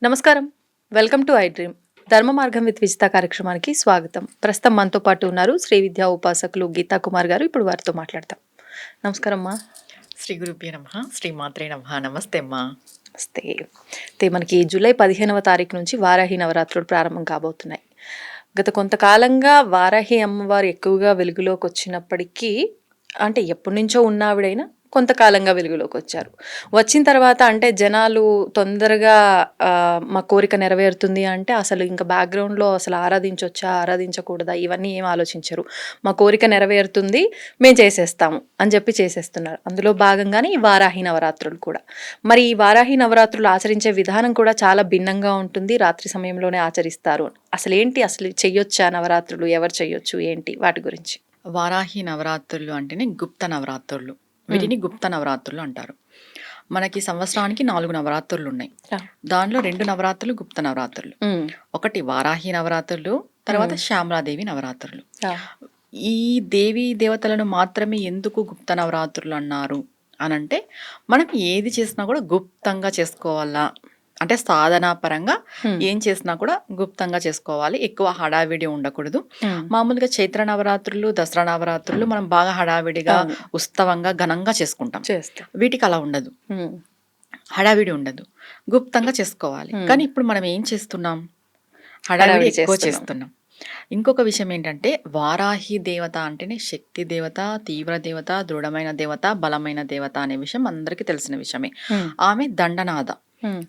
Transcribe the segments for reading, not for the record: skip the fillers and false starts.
నమస్కారం. Welcome to I dream. ధర్మ మార్గం విత్ విజిత కార్యక్రమానికి స్వాగతం. ప్రస్తుతం మనతో పాటు ఉన్నారు శ్రీ విద్యా ఉపాసకులు గీతా కుమార్ గారు. ఇప్పుడు వారితో మాట్లాడతాం. నమస్కారం అమ్మా. శ్రీ గురుభ్యో నమః. శ్రీ మాత్రే నమః. నమస్తే అమ్మా. నమస్తే. అయితే మనకి జూలై 15వ తారీఖు నుంచి వారాహి నవరాత్రులు ప్రారంభం కాబోతున్నాయి. గత కొంతకాలంగా వారాహి అమ్మవారు ఎక్కువగా వెలుగులోకి వచ్చినప్పటికీ, అంటే ఎప్పటి నుంచో ఉన్న ఆవిడైనా కొంతకాలంగా వెలుగులోకి వచ్చారు. వచ్చిన తర్వాత అంటే జనాలు తొందరగా మా కోరిక నెరవేరుతుంది అంటే అసలు ఇంకా బ్యాక్గ్రౌండ్లో అసలు ఆరాధించవచ్చా ఆరాధించకూడదా ఇవన్నీ ఏం ఆలోచించరు. మా కోరిక నెరవేరుతుంది, మేము చేసేస్తాము అని చెప్పి చేసేస్తున్నారు. అందులో భాగంగానే ఈ వారాహి నవరాత్రులు కూడా. మరి ఈ వారాహి నవరాత్రులు ఆచరించే విధానం కూడా చాలా భిన్నంగా ఉంటుంది. రాత్రి సమయంలోనే ఆచరిస్తారు. అసలు చెయ్యొచ్చా నవరాత్రులు, ఎవరు చెయ్యొచ్చు, ఏంటి వాటి గురించి? వారాహి నవరాత్రులు అంటేనే గుప్త నవరాత్రులు. వీటిని గుప్త నవరాత్రులు అంటారు. మనకి సంవత్సరానికి 4 నవరాత్రులు ఉన్నాయి. దానిలో 2 నవరాత్రులు గుప్త నవరాత్రులు. ఒకటి వారాహి నవరాత్రులు, తర్వాత శ్యామలాదేవి నవరాత్రులు. ఈ దేవీ దేవతలను మాత్రమే ఎందుకు గుప్త నవరాత్రులు అన్నారు అనంటే, మనం ఏది చేసినా కూడా గుప్తంగా చేసుకోవాలా అంటే సాధనా పరంగా ఏం చేసినా కూడా గుప్తంగా చేసుకోవాలి. ఎక్కువ హడావిడి ఉండకూడదు. మామూలుగా చైత్ర నవరాత్రులు, దసరా నవరాత్రులు మనం బాగా హడావిడిగా ఉత్సవంగా ఘనంగా చేసుకుంటాం. వీటికి అలా ఉండదు, హడావిడి ఉండదు, గుప్తంగా చేసుకోవాలి. కానీ ఇప్పుడు మనం ఏం చేస్తున్నాం, హడావిడి ఎక్కువ చేస్తున్నాం. ఇంకొక విషయం ఏంటంటే, వారాహి దేవత అంటేనే శక్తి దేవత, తీవ్ర దేవత, దృఢమైన దేవత, బలమైన దేవత అనే విషయం అందరికీ తెలిసిన విషయమే. ఆమె దండనాథ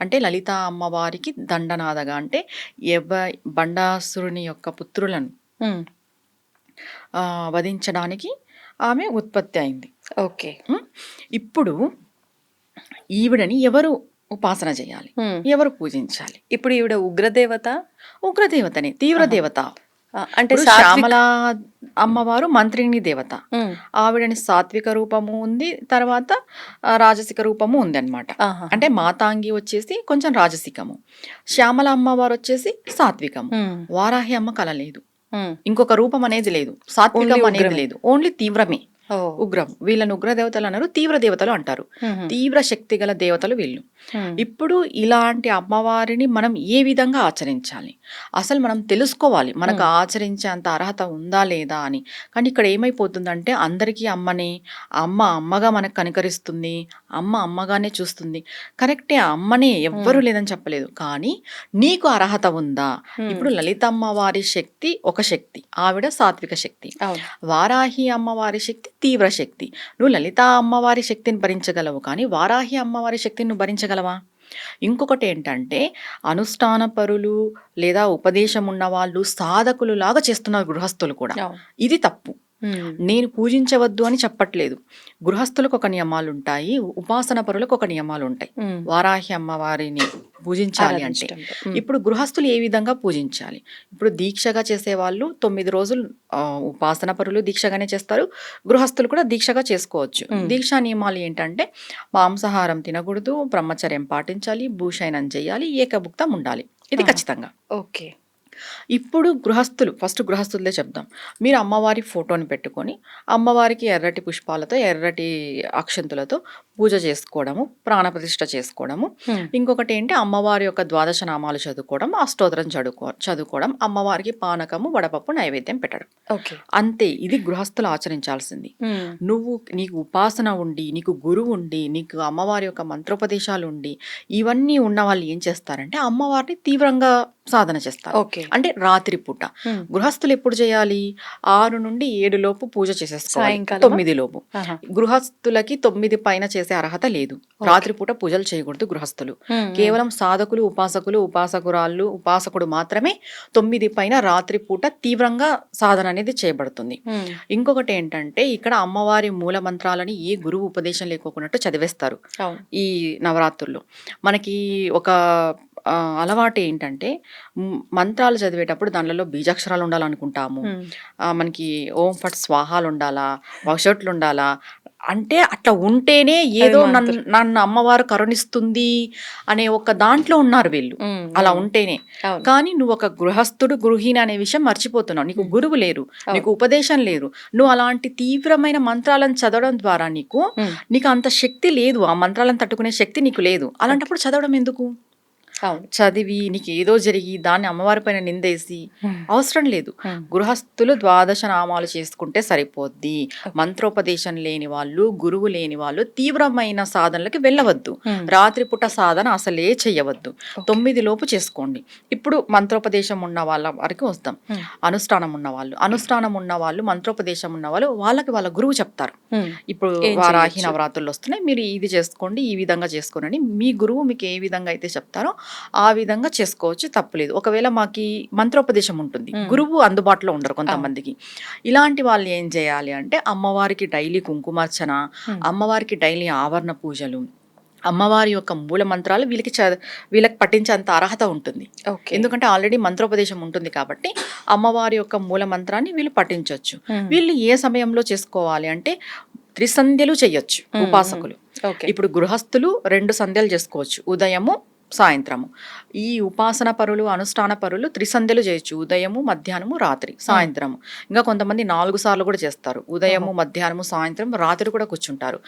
అంటే లలిత అమ్మవారికి దండనాథగా, అంటే బండాసురుని యొక్క పుత్రులను వధించడానికి ఆమె ఉత్పత్తి అయింది. ఓకే. ఇప్పుడు ఈవిడని ఎవరు ఉపాసన చేయాలి, ఎవరు పూజించాలి? ఇప్పుడు ఈవిడ ఉగ్రదేవతని, తీవ్ర దేవత. అంటే శ్యామల అమ్మవారు మంత్రిని దేవత. ఆవిడని సాత్విక రూపము ఉంది, తర్వాత రాజసిక రూపము ఉంది అనమాట. అంటే మాతాంగి వచ్చేసి కొంచెం రాజసికము, శ్యామల అమ్మవారు వచ్చేసి సాత్వికము. వారాహి అమ్మ కల లేదు, ఇంకొక రూపం అనేది లేదు, సాత్వికం అనేది లేదు, ఓన్లీ తీవ్రమే, ఉగ్రం. వీళ్ళని ఉగ్ర దేవతలు అన్నారు, తీవ్ర దేవతలు అంటారు. తీవ్ర శక్తి గల దేవతలు వీళ్ళు. ఇప్పుడు ఇలాంటి అమ్మవారిని మనం ఏ విధంగా ఆచరించాలి, అసలు మనం తెలుసుకోవాలి, మనకు ఆచరించే అంత అర్హత ఉందా లేదా అని. కానీ ఇక్కడ ఏమైపోతుందంటే, అందరికీ అమ్మగా మనకు కనికరిస్తుంది, అమ్మగానే చూస్తుంది. కరెక్టే, అమ్మనే, ఎవ్వరూ లేదని చెప్పలేదు. కానీ నీకు అర్హత ఉందా? ఇప్పుడు లలిత అమ్మవారి శక్తి ఒక శక్తి, ఆవిడ సాత్విక శక్తి. వారాహి అమ్మవారి శక్తి తీవ్ర శక్తి. నువ్వు లలిత అమ్మవారి శక్తిని భరించగలవు, కానీ వారాహి అమ్మవారి శక్తిని నువ్వు భరించగలవా? ఇంకొకటి ఏంటంటే, అనుష్ఠాన పరులు లేదా ఉపదేశం ఉన్న వాళ్ళు సాధకులు లాగా చేస్తున్నారు గృహస్థులు కూడా. ఇది తప్పు. నేను పూజించవద్దు అని చెప్పట్లేదు. గృహస్థులకు ఒక నియమాలు ఉంటాయి, ఉపాసన పరులకు ఒక నియమాలు ఉంటాయి. వారాహి అమ్మవారిని పూజించాలి అంటే ఇప్పుడు గృహస్థులు ఏ విధంగా పూజించాలి? ఇప్పుడు దీక్షగా చేసేవాళ్ళు 9 రోజులు ఉపాసన పరులు దీక్షగానే చేస్తారు, గృహస్థులు కూడా దీక్షగా చేసుకోవచ్చు. దీక్షా నియమాలు ఏంటంటే, మాంసాహారం తినకూడదు, బ్రహ్మచర్యం పాటించాలి, భూషయనం చేయాలి, ఏకభుక్తం ఉండాలి. ఇది ఖచ్చితంగా. ఓకే. ఇప్పుడు ఫస్ట్ గృహస్థులదే చెప్దాం. మీరు అమ్మవారి ఫోటోని పెట్టుకొని అమ్మవారికి ఎర్రటి పుష్పాలతో, ఎర్రటి అక్షంతులతో పూజ చేసుకోవడము, ప్రాణప్రతిష్ఠ చేసుకోవడము. ఇంకొకటి ఏంటి, అమ్మవారి యొక్క 12 నామాలు చదువుకోవడం, అష్టోత్తరం చదువుకోవడం, అమ్మవారికి పానకము, వడపప్పు నైవేద్యం పెట్టడం. అంతే. ఇది గృహస్థులు ఆచరించాల్సింది. నీకు ఉపాసన ఉండి, నీకు గురువు ఉండి, నీకు అమ్మవారి యొక్క మంత్రోపదేశాలు ఉండి, ఇవన్నీ ఉన్న వాళ్ళు ఏం చేస్తారంటే అమ్మవారిని తీవ్రంగా సాధన చేస్తారు. అంటే రాత్రి పూట. గృహస్థులు ఎప్పుడు చేయాలి? 6 నుండి 7 లోపు పూజ చేసేసుకోవాలి, 9 లోపు. గృహస్థులకి 9 పైన చేసే అర్హత లేదు. రాత్రిపూట పూజలు చేయకూడదు గృహస్థులు. కేవలం సాధకులు, ఉపాసకురాళ్ళు, ఉపాసకుడు మాత్రమే 9 పైన రాత్రిపూట తీవ్రంగా సాధన అనేది చేయబడుతుంది. ఇంకొకటి ఏంటంటే, ఇక్కడ అమ్మవారి మూల మంత్రాలని ఏ గురువు ఉపదేశం లేకోకున్నట్టు చదివేస్తారు ఈ నవరాత్రుల్లో. మనకి ఒక అలవాటు ఏంటంటే, మంత్రాలు చదివేటప్పుడు దానిలో బీజాక్షరాలు ఉండాలనుకుంటాము. మనకి ఓం ఫట్ స్వాహాలు ఉండాలా, వక్షట్లు ఉండాలా, అంటే అట్లా ఉంటేనే ఏదో నన్ను అమ్మవారు కరుణిస్తుంది అనే ఒక దాంట్లో ఉన్నారు వీళ్ళు. అలా ఉంటేనే. కానీ నువ్వు ఒక గృహస్థుడు, గృహిణి అనే విషయం మర్చిపోతున్నావు. నీకు గురువు లేరు, నీకు ఉపదేశం లేరు. నువ్వు అలాంటి తీవ్రమైన మంత్రాలను చదవడం ద్వారా నీకు అంత శక్తి లేదు, ఆ మంత్రాలను తట్టుకునే శక్తి నీకు లేదు. అలాంటప్పుడు చదవడం ఎందుకు? అవును. చదివి నీకు ఏదో జరిగి దాన్ని అమ్మవారి పైన నిందేసి అవసరం లేదు. హ్మ్. గృహస్థులు ద్వాదశ నామాలు చేసుకుంటే సరిపోద్ది. మంత్రోపదేశం లేని వాళ్ళు, గురువు లేని వాళ్ళు తీవ్రమైన సాధనలకి వెళ్ళవద్దు. రాత్రిపూట సాధన అసలే చెయ్యవద్దు. 9 లోపు చేసుకోండి. ఇప్పుడు మంత్రోపదేశం ఉన్న వాళ్ళ వరకు వస్తాం. అనుష్ఠానం ఉన్న వాళ్ళు మంత్రోపదేశం ఉన్న వాళ్ళు వాళ్ళకి వాళ్ళ గురువు చెప్తారు. ఇప్పుడు వారాహి నవరాత్రులు వస్తున్నాయి, మీరు ఇది చేసుకోండి, ఈ విధంగా చేసుకోండి. మీ గురువు మీకు ఏ విధంగా అయితే చెప్తారో ఆ విధంగా చేసుకోవచ్చు, తప్పులేదు. ఒకవేళ మాకి మంత్రోపదేశం ఉంటుంది, గురువు అందుబాటులో ఉండరు కొంతమందికి. ఇలాంటి వాళ్ళు ఏం చేయాలి అంటే అమ్మవారికి డైలీ కుంకుమార్చన, అమ్మవారికి డైలీ ఆవరణ పూజలు, అమ్మవారి యొక్క మూల మంత్రాలు వీళ్ళకి పఠించేంత అర్హత ఉంటుంది. ఎందుకంటే ఆల్రెడీ మంత్రోపదేశం ఉంటుంది కాబట్టి అమ్మవారి యొక్క మూల మంత్రాన్ని వీళ్ళు పఠించవచ్చు. వీళ్ళు ఏ సమయంలో చేసుకోవాలి అంటే 3 సంధ్యలు చెయ్యొచ్చు ఉపాసకులు. ఇప్పుడు గృహస్థులు 2 సంధ్యలు చేసుకోవచ్చు, ఉదయము సాయంత్రము. ఈ ఉపాసన పరులు, అనుష్ఠాన పరులు 3 సంధ్యలు చేయొచ్చు, ఉదయము, మధ్యాహ్నము, రాత్రి, సాయంత్రము. ఇంకా కొంతమంది 4 సార్లు కూడా చేస్తారు, ఉదయము, మధ్యాహ్నము, సాయంత్రం, రాత్రి కూడా కూర్చుంటారు.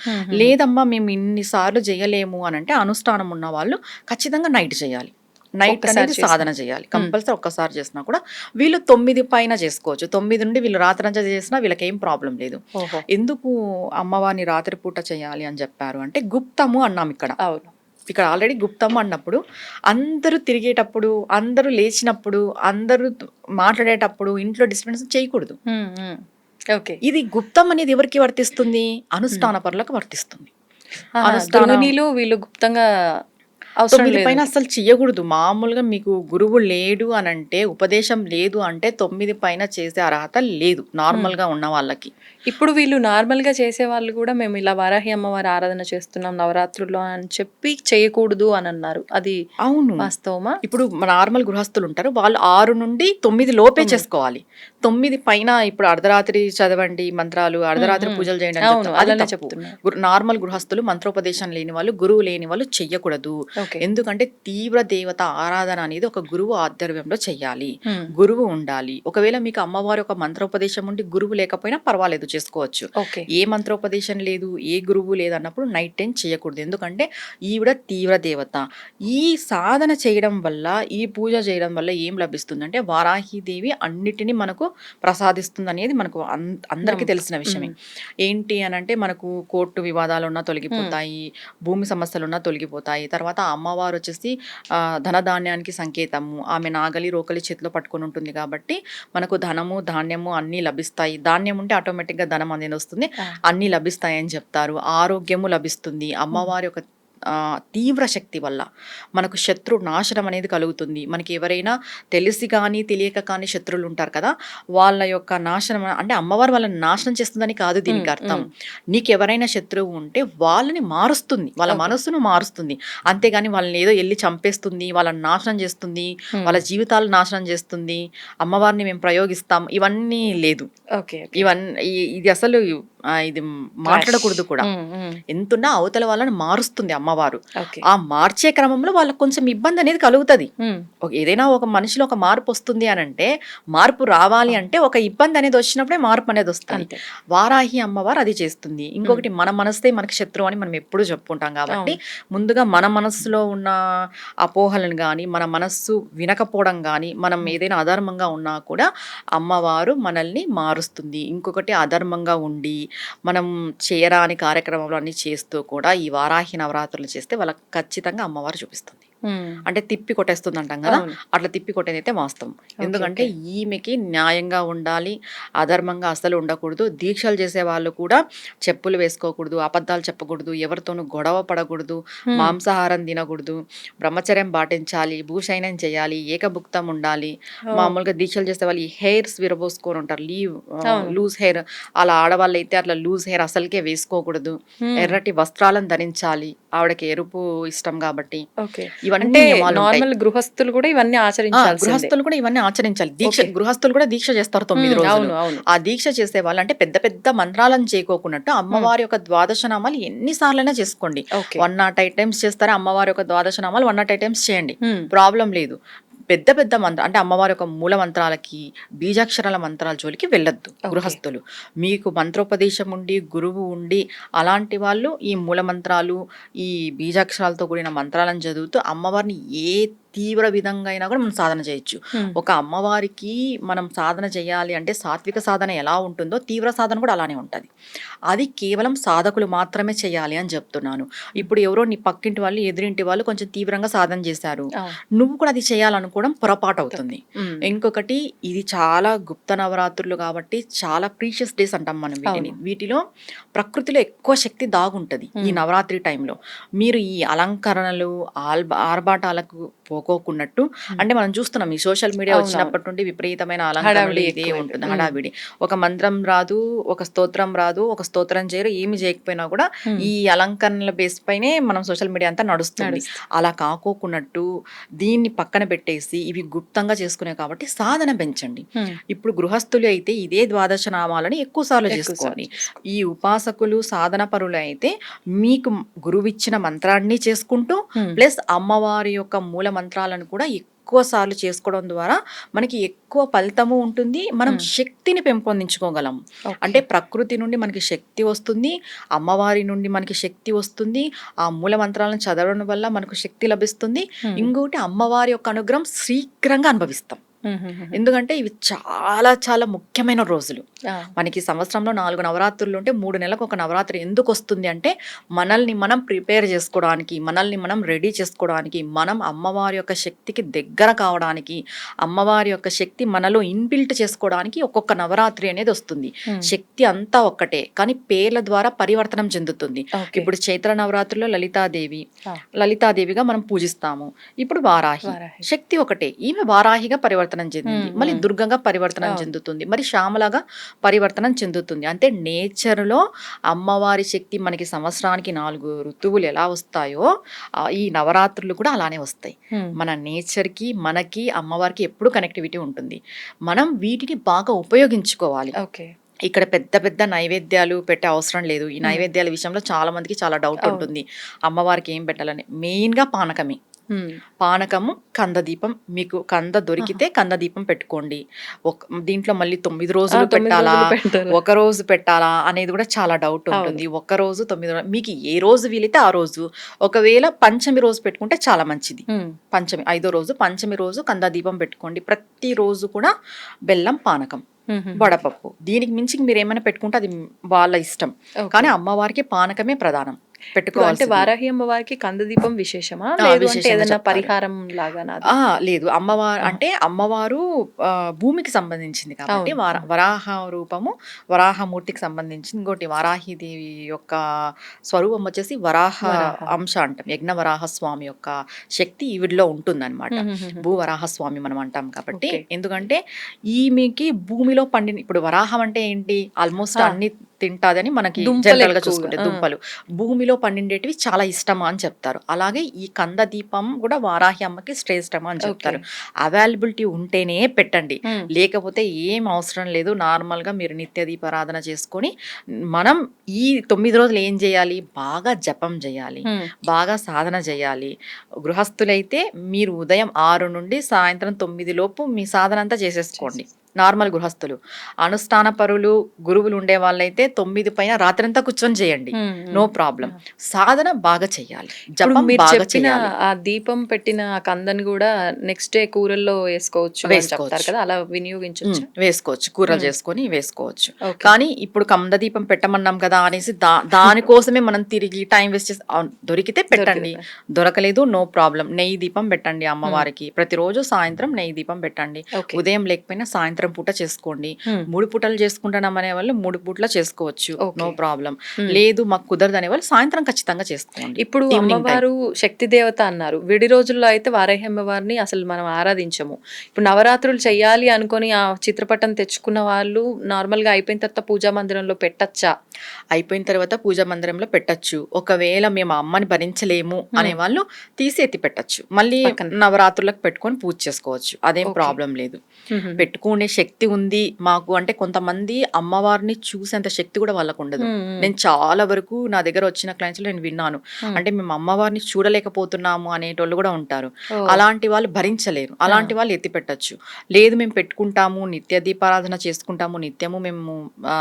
లేదమ్మా మేము ఇన్ని సార్లు చేయలేము అని అంటే అనుష్ఠానం ఉన్న వాళ్ళు ఖచ్చితంగా నైట్ చేయాలి. నైట్ అనేది సాధన చేయాలి కంపల్సరీ. ఒక్కసారి చేసినా కూడా వీళ్ళు 9 పైన చేసుకోవచ్చు. 9 నుండి వీళ్ళు రాత్రంతా చేసినా వీళ్ళకి ఏం ప్రాబ్లం లేదు. ఎందుకు అమ్మవారిని రాత్రిపూట చేయాలి అని చెప్పారు అంటే గుప్తము అన్నాం ఇక్కడ. ఇక్కడ ఆల్రెడీ గుప్తము అన్నప్పుడు అందరూ తిరిగేటప్పుడు, అందరూ లేచినప్పుడు, అందరూ మాట్లాడేటప్పుడు ఇంట్లో డిస్టర్బెన్స్ చేయకూడదు. ఇది గుప్తం అనేది ఎవరికి వర్తిస్తుంది? అనుష్ఠాన పరులకు వర్తిస్తుంది. అనుష్ఠానీలు వీళ్ళు గుప్తంగా 9 పైన అసలు చెయ్యకూడదు. మామూలుగా మీకు గురువు లేడు అని అంటే, ఉపదేశం లేదు అంటే 9 పైన చేసే అర్హత లేదు నార్మల్ గా ఉన్న వాళ్ళకి. ఇప్పుడు వీళ్ళు నార్మల్ గా చేసే వాళ్ళు కూడా మేము ఇలా వారాహి అమ్మవారి ఆరాధన చేస్తున్నాం నవరాత్రుల్లో అని చెప్పి చేయకూడదు అని అన్నారు. అది అవును, వాస్తవమా? ఇప్పుడు నార్మల్ గృహస్థులు ఉంటారు, వాళ్ళు 6 నుండి 9 లోపే చేసుకోవాలి. 9 పైన ఇప్పుడు అర్ధరాత్రి చదవండి మంత్రాలు, అర్ధరాత్రి పూజలు చేయండి అని చెప్తున్నారు. నార్మల్ గృహస్థులు, మంత్రోపదేశం లేని వాళ్ళు, గురువు లేని వాళ్ళు చెయ్యకూడదు. ఎందుకంటే తీవ్ర దేవత ఆరాధన అనేది ఒక గురువు ఆధ్వర్యంలో చెయ్యాలి, గురువు ఉండాలి. ఒకవేళ మీకు అమ్మవారి ఒక మంత్రోపదేశం ఉండి గురువు లేకపోయినా పర్వాలేదు, చేసుకోవచ్చు. ఏ మంత్రోపదేశం లేదు, ఏ గురువు లేదు అన్నప్పుడు నైట్ టైం చేయకూడదు. ఎందుకంటే ఈవిడ తీవ్ర దేవత. ఈ సాధన చేయడం వల్ల, ఈ పూజ చేయడం వల్ల ఏం లభిస్తుంది అంటే వారాహిదేవి అన్నిటినీ మనకు ప్రసాదిస్తుంది అనేది మనకు అందరికీ తెలిసిన విషయమే. ఏంటి అని అంటే మనకు కోర్టు వివాదాలు ఉన్నా తొలగిపోతాయి, భూమి సమస్యలు ఉన్నా తొలగిపోతాయి. తర్వాత అమ్మవారు వచ్చేసి ధనధాన్యానికి సంకేతము. ఆమె నాగలి రోకలి చేతిలో పట్టుకొని ఉంటుంది కాబట్టి మనకు ధనము ధాన్యము అన్నీ లభిస్తాయి. ధాన్యం ఉంటే ఆటోమేటిక్గా ధనం అనేది వస్తుంది, అన్నీ లభిస్తాయని చెప్తారు. ఆరోగ్యము లభిస్తుంది. అమ్మవారి యొక్క తీవ్ర శక్తి వల్ల మనకు శత్రు నాశనం అనేది కలుగుతుంది. మనకి ఎవరైనా తెలిసి కానీ తెలియక కానీ శత్రువులు ఉంటారు కదా, వాళ్ళ యొక్క నాశనం అంటే అమ్మవారు వాళ్ళని నాశనం చేస్తుందని కాదు దీనికి అర్థం. నీకు ఎవరైనా శత్రువు ఉంటే వాళ్ళని మారుస్తుంది, వాళ్ళ మనస్సును మారుస్తుంది. అంతేగాని వాళ్ళని ఏదో వెళ్ళి చంపేస్తుంది, వాళ్ళని నాశనం చేస్తుంది, వాళ్ళ జీవితాలు నాశనం చేస్తుంది, అమ్మవారిని మేము ప్రయోగిస్తాం, ఇవన్నీ లేదు. ఇవన్నీ ఇది అసలు ఇది మాట్లాడకూడదు కూడా. ఎంతున్నా అవతల వాళ్ళని మారుస్తుంది అమ్మవారు. ఆ మార్చే క్రమంలో వాళ్ళకి కొంచెం ఇబ్బంది అనేది కలుగుతుంది. ఏదైనా ఒక మనిషిలో ఒక మార్పు వస్తుంది అని అంటే, మార్పు రావాలి అంటే ఒక ఇబ్బంది అనేది వచ్చినప్పుడే మార్పు అనేది వస్తుంది. వారాహి అమ్మవారు అది చేస్తుంది. ఇంకొకటి మన మనస్తే మనకి శత్రువు అని మనం ఎప్పుడూ చెప్పుకుంటాం కాబట్టి ముందుగా మన మనస్సులో ఉన్న అపోహలను కానీ, మన మనస్సు వినకపోవడం కానీ, మనం ఏదైనా అధర్మంగా ఉన్నా కూడా అమ్మవారు మనల్ని మారుస్తుంది. ఇంకొకటి అధర్మంగా ఉండి మనం చేయరాని కార్యక్రమంలో అన్ని చేస్తూ కూడా ఈ వారాహి నవరాత్రులు చేస్తే వాళ్ళకి ఖచ్చితంగా అమ్మవారు చూపిస్తుంది. అంటే తిప్పి కొట్టేస్తుంది అంటాం కదా, అట్లా తిప్పి కొట్టేదైతే వాస్తవం. ఎందుకంటే ఈమెకి న్యాయంగా ఉండాలి, అధర్మంగా అసలు ఉండకూడదు. దీక్షలు చేసే వాళ్ళు కూడా చెప్పులు వేసుకోకూడదు, అబద్ధాలు చెప్పకూడదు, ఎవరితోనూ గొడవ పడకూడదు, మాంసాహారం తినకూడదు, బ్రహ్మచర్యం పాటించాలి, భూషయనం చేయాలి, ఏకభుక్తం ఉండాలి. మామూలుగా దీక్షలు చేసే వాళ్ళు ఈ హెయిర్స్ విరబోసుకొని ఉంటారు, లూజ్ హెయిర్. అలా ఆడవాళ్ళు అయితే అట్లా లూజ్ హెయిర్ అసలుకే వేసుకోకూడదు. ఎర్రటి వస్త్రాలను ధరించాలి, ఆవిడకి ఎరుపు ఇష్టం కాబట్టి. ఇవన్నీ నార్మల్ గృహస్థులు కూడా ఇవన్నీ ఆచరించాలి. గృహస్థులు కూడా ఇవన్నీ ఆచరించాలి. గృహస్థులు కూడా దీక్ష చేస్తారు 9 రోజులు. ఆ దీక్ష చేసే వాళ్ళు అంటే పెద్ద పెద్ద మంత్రాలను చేయకోకున్నట్టు అమ్మవారి యొక్క ద్వాదశ నామాలు ఎన్నిసార్లైనా చేసుకోండి. 108 టైమ్స్ చేస్తారా అమ్మవారి యొక్క ద్వాదశ నామాలు 108 టైమ్స్ చేయండి, ప్రాబ్లం లేదు. పెద్ద పెద్ద మంత్ర అంటే అమ్మవారి యొక్క మూల మంత్రాలకి, బీజాక్షరాల మంత్రాల జోలికి వెళ్ళొద్దు గృహస్థులు. మీకు మంత్రోపదేశం ఉండి, గురువు ఉండి అలాంటి వాళ్ళు ఈ మూల మంత్రాలు, ఈ బీజాక్షరాలతో కూడిన మంత్రాలను చదువుతూ అమ్మవారిని ఏ తీవ్ర విధంగా అయినా కూడా మనం సాధన చేయొచ్చు. ఒక అమ్మవారికి మనం సాధన చేయాలి అంటే సాత్విక సాధన ఎలా ఉంటుందో తీవ్ర సాధన కూడా అలానే ఉంటుంది. అది కేవలం సాధకులు మాత్రమే చేయాలి అని చెప్తున్నాను. ఇప్పుడు ఎవరో నీ పక్కింటి వాళ్ళు, ఎదురింటి వాళ్ళు కొంచెం తీవ్రంగా సాధన చేశారు, నువ్వు కూడా అది చేయాలనుకోవడం పొరపాటు అవుతుంది. ఇంకొకటి, ఇది చాలా గుప్త నవరాత్రులు కాబట్టి చాలా ప్రీషియస్ డేస్ అంటాం మనం వీటిని. వీటిలో ప్రకృతిలో ఎక్కువ శక్తి దాగుంటది. ఈ నవరాత్రి టైంలో మీరు ఈ అలంకరణలు, ఆర్భాటాలకు పోకోకున్నట్టు, అంటే మనం చూస్తున్నాం ఈ సోషల్ మీడియా వచ్చినప్పటి నుండి విపరీతమైన అలంకరణలు ఇదే ఉంటుంది, హడావిడి. ఒక మంత్రం రాదు, ఒక స్తోత్రం రాదు, ఒక స్తోత్రం చేయరు, ఏమి చేయకపోయినా కూడా ఈ అలంకరణల బేస్ పైనే మనం సోషల్ మీడియా అంతా నడుస్తుంది. అలా కాకోకున్నట్టు దీన్ని పక్కన పెట్టేసి ఇవి గుప్తంగా చేసుకునే కాబట్టి సాధన పెంచండి. ఇప్పుడు గృహస్థులు అయితే ఇదే ద్వాదశ నామాలని ఎక్కువ సార్లు చేసుకోండి. ఈ ఉపాసకులు, సాధన పరులు అయితే మీకు గురువిచ్చిన మంత్రాన్ని చేసుకుంటూ ప్లస్ అమ్మవారి యొక్క మూల మంత్రాలను కూడా ఎక్కువ సార్లు చేసుకోవడం ద్వారా మనకి ఎక్కువ ఫలితము ఉంటుంది. మనం శక్తిని పెంపొందించుకోగలం. అంటే ప్రకృతి నుండి మనకి శక్తి వస్తుంది, అమ్మవారి నుండి మనకి శక్తి వస్తుంది, ఆ మూల మంత్రాలను చదవడం వల్ల మనకు శక్తి లభిస్తుంది. ఇంకొకటి, అమ్మవారి యొక్క అనుగ్రహం శీఘ్రంగా అనుభవిస్తాం. ఎందుకంటే ఇవి చాలా చాలా ముఖ్యమైన రోజులు. మనకి సంవత్సరంలో 4 నవరాత్రులు ఉంటే 3 నెలలకు ఒక నవరాత్రి ఎందుకు వస్తుంది అంటే మనల్ని మనం ప్రిపేర్ చేసుకోవడానికి, మనల్ని మనం రెడీ చేసుకోవడానికి, మనం అమ్మవారి యొక్క శక్తికి దగ్గర కావడానికి, అమ్మవారి యొక్క శక్తి మనలో ఇన్బిల్ట్ చేసుకోవడానికి ఒక్కొక్క నవరాత్రి అనేది వస్తుంది. శక్తి అంతా ఒక్కటే కానీ పేర్ల ద్వారా పరివర్తనం చెందుతుంది. ఇప్పుడు చైత్ర నవరాత్రిలో లలితాదేవిగా మనం పూజిస్తాము. ఇప్పుడు వారాహి, శక్తి ఒకటే, ఈమె వారాహిగా పరివర్తనం చెందింది, మళ్ళీ దుర్గంగా పరివర్తనం చెందుతుంది, మరి శ్యామలాగా పరివర్తనం చెందుతుంది. అంటే నేచర్లో అమ్మవారి శక్తి మనకి సంవత్సరానికి 4 ఋతువులు ఎలా వస్తాయో ఈ నవరాత్రులు కూడా అలానే వస్తాయి. మన నేచర్కి, మనకి, అమ్మవారికి ఎప్పుడు కనెక్టివిటీ ఉంటుంది. మనం వీటిని బాగా ఉపయోగించుకోవాలి. ఇక్కడ పెద్ద పెద్ద నైవేద్యాలు పెట్టే అవసరం లేదు. ఈ నైవేద్యాల విషయంలో చాలా మందికి చాలా డౌట్ ఉంటుంది, అమ్మవారికి ఏం పెట్టాలని. మెయిన్గా పానకమే. పానకము, కందదీపం. మీకు కంద దొరికితే కందదీపం పెట్టుకోండి. దీంట్లో మళ్ళీ 9 రోజులు పెట్టాలా, ఒక రోజు పెట్టాలా అనేది కూడా చాలా డౌట్ ఉంటుంది. ఒక రోజు 9 రోజులు, మీకు ఏ రోజు వీలైతే ఆ రోజు. ఒకవేళ పంచమి రోజు పెట్టుకుంటే చాలా మంచిది. పంచమి 5వ రోజు, పంచమి రోజు కందదీపం పెట్టుకోండి. ప్రతిరోజు కూడా బెల్లం పానకం, వడపప్పు. దీనికి మించి మీరు ఏమైనా పెట్టుకుంటే అది వాళ్ళ ఇష్టం. కానీ అమ్మవారికి పానకమే ప్రధానం పెట్టుకోవాలి. అంటే వారాహి అమ్మవారికి కందదీపం విశేషమా, లేదు అంటే ఏదైనా పరిహారం లాగా? లేదు, అమ్మవారు అంటే అమ్మవారు భూమికి సంబంధించింది కాబట్టి వరాహ రూపము వరాహమూర్తికి సంబంధించింది. ఇంకోటి వారాహిదేవి యొక్క స్వరూపం వచ్చేసి వరాహ అంశ అంటాం. యజ్ఞ వరాహ స్వామి యొక్క శక్తి ఈవిడిలో ఉంటుంది అనమాట. భూవరాహ స్వామి మనం అంటాం కాబట్టి. ఎందుకంటే ఈమెకి భూమిలో పండిన, ఇప్పుడు వరాహం అంటే ఏంటి, ఆల్మోస్ట్ అన్ని తింటాదని మనకి జనరల్ గా చూసుకుంటే దుంపలు భూమిలో పండిండేటివి చాలా ఇష్టమా అని చెప్తారు. అలాగే ఈ కంద దీపం కూడా వారాహి అమ్మకి శ్రేష్టమా అని చెప్తారు. అవైలబిలిటీ ఉంటేనే పెట్టండి, లేకపోతే ఏం అవసరం లేదు. నార్మల్ గా మీరు నిత్య దీపారాధన చేసుకొని మనం ఈ 9 రోజులు ఏం చేయాలి, బాగా జపం చేయాలి, బాగా సాధన చేయాలి. గృహస్థులైతే మీరు ఉదయం 6 నుండి సాయంత్రం 9 లోపు మీ సాధన అంతా చేసేసుకోండి. నార్మల్ గృహస్థులు. అనుష్ఠాన పరులు, గురువులు ఉండే వాళ్ళైతే 9 పైన రాత్రంతా కూర్చొని చేయండి, నో ప్రాబ్లం. సాధన బాగా చెయ్యాలి, జపం బాగా చేయాలి. ఆ దీపం పెట్టిన కందని కూడా నెక్స్ట్ డే కూరల్లో వేసుకోవచ్చు కదా, అలా వినియోగించవచ్చు. వేసుకోవచ్చు, కూరలు చేసుకొని వేసుకోవచ్చు. కానీ ఇప్పుడు కంద దీపం పెట్టమన్నాం కదా అనేసి దానికోసమే మనం తిరిగి టైం వేస్ట్ చేసి, దొరికితే పెట్టండి, దొరకలేదు నో ప్రాబ్లం. నెయ్యి దీపం పెట్టండి అమ్మవారికి. ప్రతిరోజు సాయంత్రం నెయ్యి దీపం పెట్టండి. ఉదయం లేకపోయినా సాయంత్రం పూట చేసుకోండి. 3 పూటలు చేసుకుంటున్నాం అనే వాళ్ళు 3 పూటలు చేసుకోవచ్చు, నో ప్రాబ్లం. లేదు మాకు కుదరదు అనే వాళ్ళు సాయంత్రం ఖచ్చితంగా చేసుకోండి. ఇప్పుడు అమ్మవారు శక్తి దేవత అన్నారు. విడి రోజుల్లో అయితే వారాహి అమ్మవారిని అసలు మనం ఆరాధించము. ఇప్పుడు నవరాత్రులు చెయ్యాలి అనుకొని ఆ చిత్రపటం తెచ్చుకున్న వాళ్ళు నార్మల్ గా అయిపోయిన తర్వాత పూజా మందిరంలో పెట్టచ్చా? అయిపోయిన తర్వాత పూజా మందిరంలో పెట్టచ్చు. ఒకవేళ మేము అమ్మని భరించలేము అనే వాళ్ళు తీసి ఎత్తి పెట్టచ్చు, మళ్ళీ నవరాత్రులకు పెట్టుకొని పూజ చేసుకోవచ్చు, అదేం ప్రాబ్లం లేదు. పెట్టుకునే శక్తి ఉంది మాకు అంటే కొంతమంది అమ్మవారిని చూసేంత శక్తి కూడా వాళ్ళకు ఉండదు. నేను చాలా వరకు నా దగ్గర వచ్చిన క్లయింట్స్ నేను విన్నాను. అంటే మేము అమ్మవారిని చూడలేకపోతున్నాము అనేటోళ్ళు కూడా ఉంటారు. అలాంటి వాళ్ళు భరించలేరు. అలాంటి వాళ్ళు ఎత్తి పెట్టచ్చు. లేదు మేము పెట్టుకుంటాము, నిత్య దీపారాధన చేసుకుంటాము, నిత్యము మేము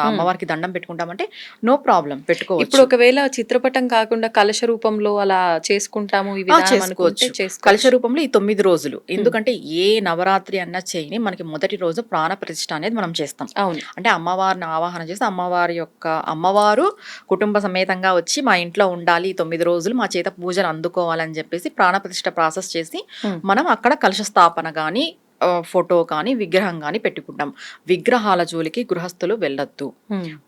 అమ్మవారికి దండం పెట్టుకుంటామంటే నో ప్రాబ్లం, పెట్టుకోవచ్చు. ఇప్పుడు ఒకవేళ చిత్రపటం కాకుండా కలశ రూపంలో అలా చేసుకుంటాము ఈ విధానం అనుకుంటే చేసుకోవచ్చు. కలశ రూపంలో ఈ 9 రోజులు, ఎందుకంటే ఏ నవరాత్రి అన్న చేయని మనకి మొదటి రోజు ప్రాణ ప్రతిష్ఠ అనేది మనం చేస్తాం. అవును. అంటే అమ్మవారిని ఆవాహన చేసి అమ్మవారు కుటుంబ సమేతంగా వచ్చి మా ఇంట్లో ఉండాలి, 9 రోజులు మా చేత పూజలు అందుకోవాలని చెప్పేసి ప్రాణ ప్రతిష్ఠ ప్రాసెస్ చేసి మనం అక్కడ కలశ స్థాపన కానీ ఫోటో కానీ విగ్రహం కానీ పెట్టుకుంటాం. విగ్రహాల జోలికి గృహస్థులు వెళ్ళొద్దు.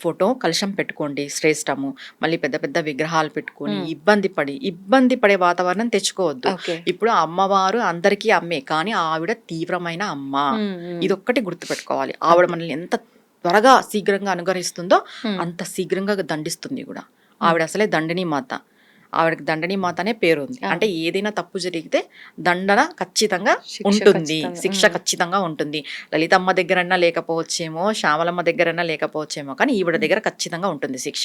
ఫోటో కలశం పెట్టుకోండి శ్రేష్టము. మళ్ళీ పెద్ద పెద్ద విగ్రహాలు పెట్టుకొని ఇబ్బంది పడే వాతావరణం తెచ్చుకోవద్దు. ఇప్పుడు అమ్మవారు అందరికీ అమ్మే, కానీ ఆవిడ తీవ్రమైన అమ్మ. ఇదొక్కటి గుర్తుపెట్టుకోవాలి. ఆవిడ మనల్ని ఎంత త్వరగా శీఘ్రంగా అనుగ్రహిస్తుందో అంత శీఘ్రంగా దండిస్తుంది కూడా. ఆవిడ అసలే దండిని మాత. ఆవిడకి దండని మాత అనే పేరు ఉంది. అంటే ఏదైనా తప్పు జరిగితే దండన ఖచ్చితంగా ఉంటుంది, శిక్ష ఖచ్చితంగా ఉంటుంది. లలితమ్మ దగ్గరన్నా లేకపోవచ్చేమో, శ్యామలమ్మ దగ్గరన్నా లేకపోవచ్చేమో, కానీ ఈవిడ దగ్గర ఖచ్చితంగా ఉంటుంది శిక్ష.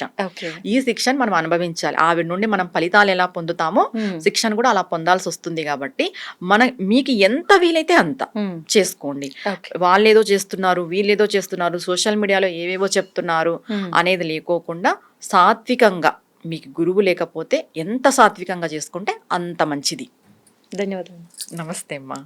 ఈ శిక్షను మనం అనుభవించాలి. ఆవిడ నుండి మనం ఫలితాలు ఎలా పొందుతామో శిక్షను కూడా అలా పొందాల్సి వస్తుంది. కాబట్టి మీకు ఎంత వీలైతే అంత చేసుకోండి. వాళ్ళేదో చేస్తున్నారు, వీళ్ళేదో చేస్తున్నారు, సోషల్ మీడియాలో ఏవేవో చెప్తున్నారు అనేది లేకోకుండా సాత్వికంగా, మీకు గురువు లేకపోతే ఎంత సాత్వికంగా చేసుకుంటే అంత మంచిది. ధన్యవాదాలు. నమస్తే అమ్మా.